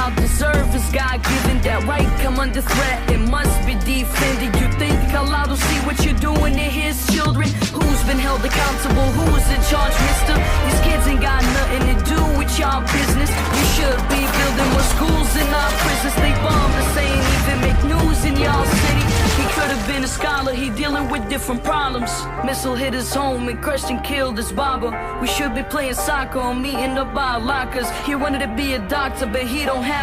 y'all deserve is God-given. That right come under threat, it must be defended. You think Allah will see what you're doing to his children? Who's been held accountable? Who's in charge, mister? These kids ain't got nothing to do with y'all business. You should be building more schools in our prisons. They bomb the same, even make news in y'all city. He could have been a scholar, he dealing with different problems. Missile hit his home and crushed and killed his barber. We should be playing soccer or meeting up our lockers. He wanted to be a doctor, but he don't have